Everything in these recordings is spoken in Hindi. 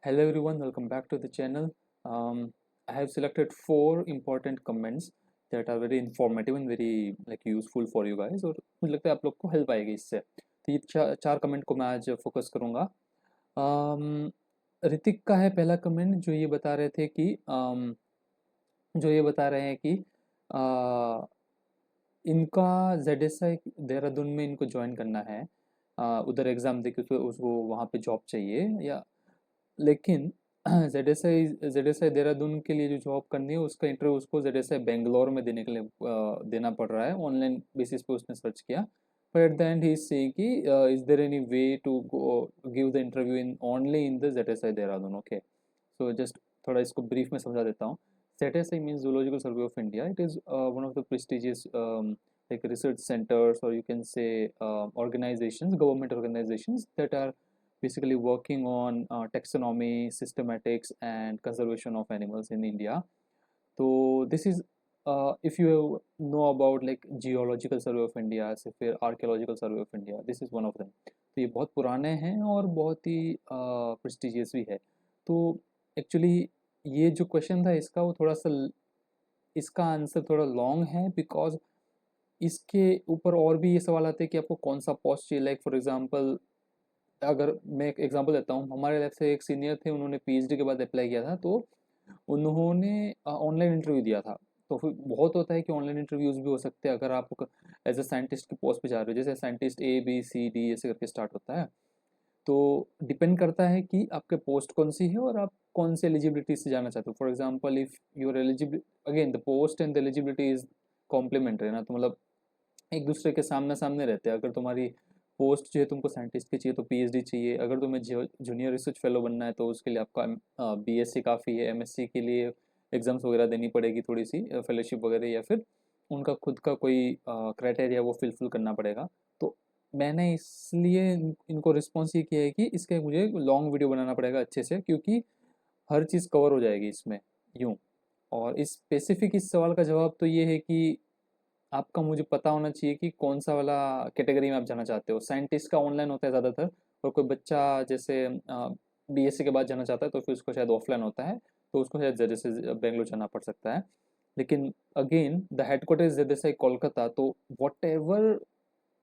Hello everyone, welcome back to the channel. I have selected four important comments that are very informative and very useful for you guys और मुझे लगता है आप लोग को हेल्प आएगी इससे। तो ये चार कमेंट को मैं आज फोकस करूँगा। ऋतिक का है पहला कमेंट जो ये बता रहे थे कि जो ये बता रहे हैं कि अ, इनका ZSI देहरादून में इनको ज्वाइन करना है। उधर एग्ज़ाम दे के उसको उसको वहाँ पे जॉब चाहिए या लेकिन जेड एस आई देहरादून के लिए जो जॉब करनी है उसका इंटरव्यू उसको जेड एस आई बेंगलोर में देने के लिए देना पड़ रहा है। ऑनलाइन बेसिस पे उसने सर्च किया, पर at the end he is saying कि is there any way to give the interview in only in the Z S I Dehradun. Okay, so just थोड़ा इसको ब्रीफ में समझा देता हूँ। ZSI means Zoological Survey of India. It is one of the prestigious like research centers, or you can say organizations, government organizations that are basically working on taxonomy, systematics, and conservation of animals in India. So this is if you know about like geological survey of India या फिर archaeological survey of India, this is one of them. तो ये बहुत पुराने हैं और बहुत ही prestigious भी है। तो एक्चुअली ये जो क्वेश्चन था इसका वो थोड़ा सा इसका आंसर थोड़ा लॉन्ग है, बिकॉज इसके ऊपर और भी ये सवाल आते हैं कि आपको कौन सा पोस्ट चाहिए। लाइक फॉर एग्जांपल, अगर मैं एक एग्जांपल देता हूँ, हमारे लैब से एक सीनियर थे, उन्होंने पीएचडी के बाद अप्लाई किया था, तो उन्होंने ऑनलाइन इंटरव्यू दिया था। तो फिर बहुत होता है कि ऑनलाइन इंटरव्यूज भी हो सकते हैं अगर आप एज ए साइंटिस्ट की पोस्ट पे जा रहे हो, जैसे scientist A B C D ऐसे करके स्टार्ट होता है। तो डिपेंड करता है कि आपके पोस्ट कौन सी है और आप कौन से एलिजिबिलिटी से जाना चाहते हो। For example, if you're eligible, again the post and the eligibility is complementary ना, तो मतलब एक दूसरे के सामने सामने रहते हैं। अगर तुम्हारी पोस्ट जो है तुमको साइंटिस्ट की चाहिए तो पीएचडी चाहिए, अगर तुम्हें जूनियर रिसर्च फेलो बनना है तो उसके लिए आपका बीएससी काफ़ी है, एमएससी के लिए एग्जाम्स वगैरह देनी पड़ेगी थोड़ी सी, फेलोशिप वगैरह, या फिर उनका खुद का कोई क्राइटेरिया वो फिलफिल करना पड़ेगा। तो मैंने इसलिए इनको रिस्पॉन्स ये किया है कि इसके मुझे लॉन्ग वीडियो बनाना पड़ेगा अच्छे से, क्योंकि हर चीज़ कवर हो जाएगी इसमें यूँ। और इस स्पेसिफिक इस सवाल का जवाब तो ये है कि आपका मुझे पता होना चाहिए कि कौन सा वाला कैटेगरी में आप जाना चाहते हो। साइंटिस्ट का ऑनलाइन होता है ज़्यादातर, और कोई बच्चा जैसे बीएससी के बाद जाना चाहता है तो फिर उसको शायद ऑफलाइन होता है, तो उसको शायद जैसे बेंगलोर जाना पड़ सकता है। लेकिन again the headquarter is ZSI Kolkata, तो whatever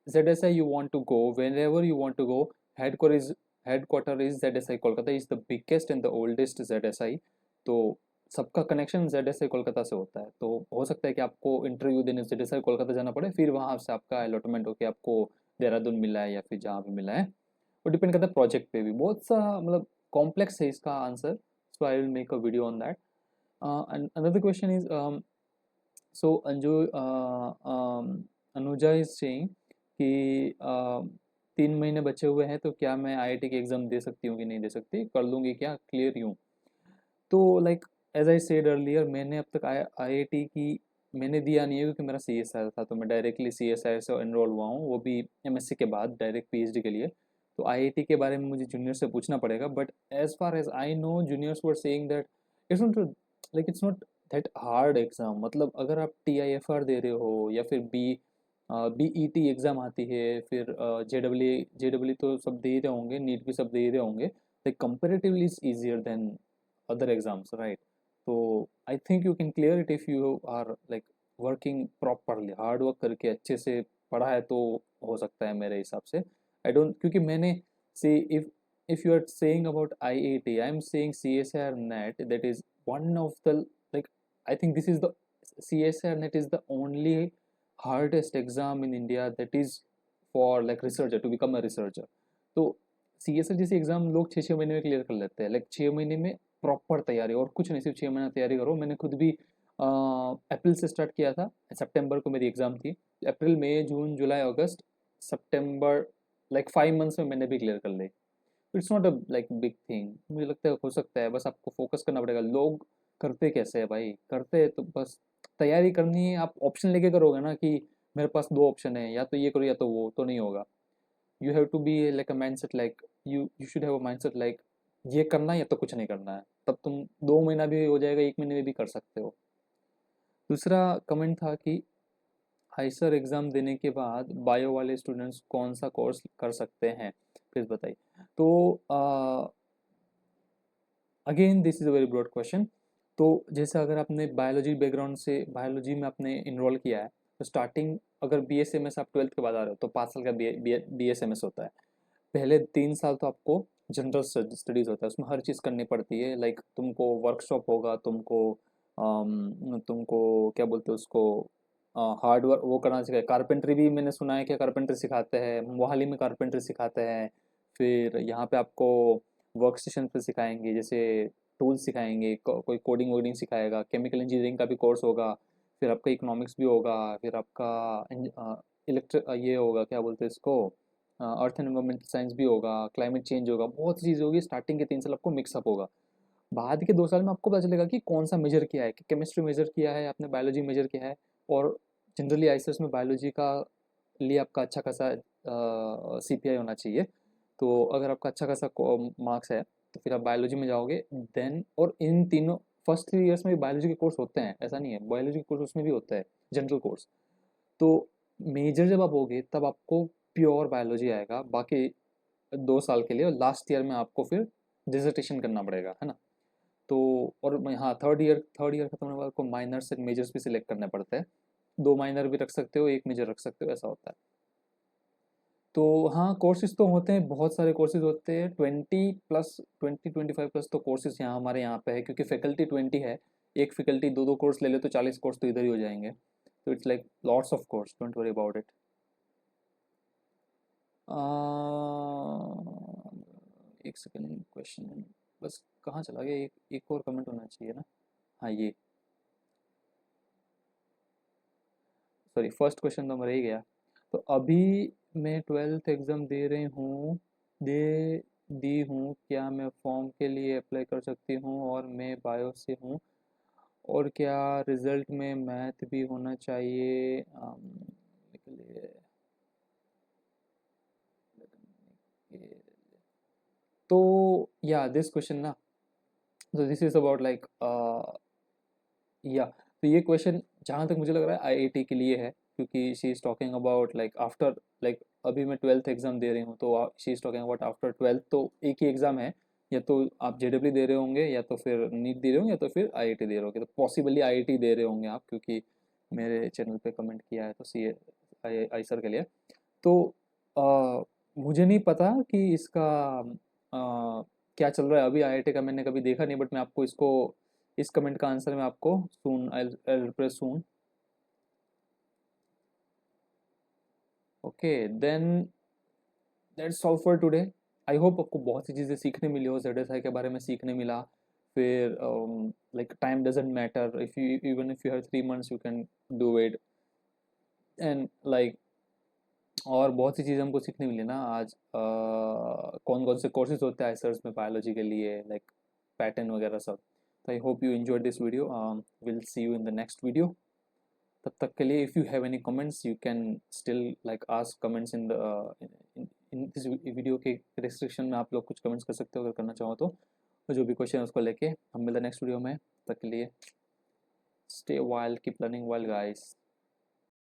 ZSI you want to go, whenever you want to go, headquarter is ZSI Kolkata, is the biggest and the oldest ZSI। तो सबका कनेक्शन ZSI कोलकाता से होता है। तो हो सकता है कि आपको इंटरव्यू देने ZSI कोलकाता जाना पड़े, फिर वहाँ से आपका अलॉटमेंट हो कि आपको देहरादून मिला है या फिर जहाँ भी मिला है। वो डिपेंड करता है प्रोजेक्ट पे भी। बहुत सा मतलब कॉम्प्लेक्स है इसका answer, so I will make a video on that. And another question is, so Anuja is saying कि 3 महीने बचे हुए हैं, तो क्या मैं आईआईटी की एग्ज़ाम दे सकती हूँ कि नहीं दे सकती, कर लूँगी क्या, क्लियर यूँ। तो like as I said earlier, मैंने अब तक आईआईटी की मैंने दिया नहीं है, क्योंकि मेरा CSR था, तो मैं डायरेक्टली CSR से एनरोल हुआ हूँ, वो भी एमएससी के बाद डायरेक्ट पीएचडी के लिए। तो आईआईटी के बारे में मुझे जूनियर से पूछना पड़ेगा, but as far as I know juniors were saying that it's not that hard exam. मतलब अगर आप TIFR दे रहे हो या फिर BET एग्ज़ाम आती है, फिर JEE तो सब दे ही रहे होंगे, नीट भी सब दे ही रहे होंगे, like comparatively is easier than other exams, right? So I think you can clear it if you are like working properly, hard work करके अच्छे से पढ़ा है तो हो सकता है मेरे हिसाब से। आई डोंट, क्योंकि मैंने से if you are saying about IIT, I am saying CSIR NET, that is one of the, like, I think this is the CSIR NET is the only hardest exam in India that is for like researcher to become a researcher. तो CSIR जैसे एग्जाम लोग 6-6 महीने में क्लियर कर लेते हैं, लाइक 6 महीने में प्रॉपर तैयारी, और कुछ नहीं, सिर्फ 6 महीना तैयारी करो। मैंने खुद भी अप्रैल से स्टार्ट किया था, सितंबर को मेरी एग्ज़ाम थी। अप्रैल मई जून जुलाई अगस्त सितंबर, लाइक 5 मंथ्स में मैंने भी क्लियर कर ली। It's not a like big thing, मुझे लगता है हो सकता है, बस आपको फोकस करना पड़ेगा। लोग करते कैसे हैं भाई, करते हैं तो बस तैयारी करनी है। आप ऑप्शन लेके करोगे ना कि मेरे पास दो ऑप्शन है, या तो ये करो या तो वो, तो नहीं होगा। You have to be like a mindset, like you should have a mindset like ये करना है या तो कुछ नहीं करना है, तब तुम 2 महीना भी हो जाएगा, 1 महीने में भी कर सकते हो। दूसरा कमेंट था कि हाइसर एग्ज़ाम देने के बाद बायो वाले स्टूडेंट्स कौन सा कोर्स कर सकते हैं, प्लीज़ बताइए। तो again this is a very broad question. तो जैसे अगर आपने बायोलॉजी बैकग्राउंड से बायोलॉजी में आपने इनरोल किया है, तो स्टार्टिंग अगर BSMS आप 12th के बाद आ रहे हो तो 5 साल का BSMS होता है। पहले 3 साल तो आपको जनरल स्टडीज़ होता है, उसमें हर चीज़ करनी पड़ती है। लाइक तुमको वर्कशॉप होगा, तुमको क्या बोलते हैं उसको, हार्ड वर्क वो करना चाहिए। कारपेंट्री भी मैंने सुना है कि कारपेंट्री सिखाते हैं, मोहाली में कारपेंट्री सिखाते हैं। फिर यहाँ पे आपको वर्क स्टेशन पे सिखाएंगे, जैसे टूल्स सिखाएंगे, कोई कोडिंग वोडिंग सिखाएगा, केमिकल इंजीनियरिंग का भी कोर्स होगा, फिर आपका इकोनॉमिक्स भी होगा, फिर आपका इलेक्ट्रिक ये होगा, क्या बोलते हैं इसको, अर्थ एंड एनवायरमेंटल साइंस भी होगा, क्लाइमेट चेंज होगा, बहुत सी चीज़ होगी। स्टार्टिंग के 3 साल आपको मिक्सअप होगा। बाद के 2 साल में आपको पता चलेगा कि कौन सा मेजर किया है, कि केमिस्ट्री मेजर किया है आपने, बायोलॉजी मेजर किया है। और जनरली आईसीएस में बायोलॉजी का लिए आपका अच्छा खासा CPI होना चाहिए। तो अगर आपका अच्छा खासा मार्क्स है तो फिर आप बायोलॉजी में जाओगे। देन और इन तीनों फर्स्ट 3 इयर्स में भी बायोलॉजी के कोर्स होते हैं, ऐसा नहीं है, बायोलॉजी के कोर्स उसमें भी होता है, जनरल कोर्स। तो मेजर जब आप होगे तब आपको प्योर बायोलॉजी आएगा बाकी 2 साल के लिए, और लास्ट ईयर में आपको फिर डिसर्टेशन करना पड़ेगा, है ना। तो और हाँ, थर्ड ईयर खत्म होने के बाद आपको माइनर्स एंड मेजर्स भी सिलेक्ट करने पड़ते हैं। 2 माइनर भी रख सकते हो, 1 मेजर रख सकते हो, ऐसा होता है। तो हाँ, कोर्सेज तो होते हैं, बहुत सारे कोर्सेज होते हैं, 20 प्लस 20-25 प्लस तो कोर्सेज यहाँ हमारे यहाँ पे है, क्योंकि फैकल्टी 20 है। एक फैकल्टी दो दो कोर्स ले ले तो 40 कोर्स तो इधर ही हो जाएंगे। तो it's like lots of course, don't worry about it. एक सेकेंड, क्वेश्चन बस कहाँ चला गया, एक और कमेंट होना चाहिए ना। हाँ ये, सॉरी, फर्स्ट क्वेश्चन तो मेरा ही गया। तो अभी मैं 12th एग्ज़ाम दे रही हूँ, दे दी हूँ, क्या मैं फॉर्म के लिए अप्लाई कर सकती हूँ, और मैं बायो से हूँ, और क्या रिजल्ट में मैथ भी होना चाहिए के लिए। तो या दिस क्वेश्चन ना, तो दिस इज अबाउट लाइक या, तो ये क्वेश्चन जहाँ तक मुझे लग रहा है IIT के लिए है, क्योंकि she is talking about like after, like अभी मैं 12th एग्ज़ाम दे रही हूँ, तो she is talking about after 12th। तो एक ही एग्ज़ाम है, या तो आप JEE दे रहे होंगे, या तो फिर नीट दे रहे होंगे, या तो फिर IIT दे रहे होंगे। तो पॉसिबली IIT दे रहे होंगे आप, क्योंकि मेरे चैनल पे कमेंट किया है तो सी आई सर के लिए। तो अ, मुझे नहीं पता कि इसका क्या चल रहा है अभी IIT का, मैंने कभी देखा नहीं, बट मैं आपको इसको, इस कमेंट का आंसर मैं आपको soon, I reply soon. Okay then, that's all for today. I hope आपको बहुत सी चीज़ें सीखने मिली हो, ZSI के बारे में सीखने मिला। फिर like time doesn't matter, if you even if you have 3 months you can do it. And like और बहुत सी चीज़ें हमको सीखने मिली ना आज, कौन कौन से कोर्सेज होते हैं आईसर्स में बायोलॉजी के लिए, लाइक पैटर्न वगैरह सब। तो I hope you enjoyed this video, will see you in the next video. तब तक के लिए, if you have any comments you can still like ask comments in the in this video के डिस्क्रिप्शन में आप लोग कुछ कमेंट्स कर सकते हो अगर करना चाहो तो। जो भी क्वेश्चन है उसको लेके हम मिलते हैं नेक्स्ट वीडियो में। तब तक के लिए stay wild, keep learning wild guys.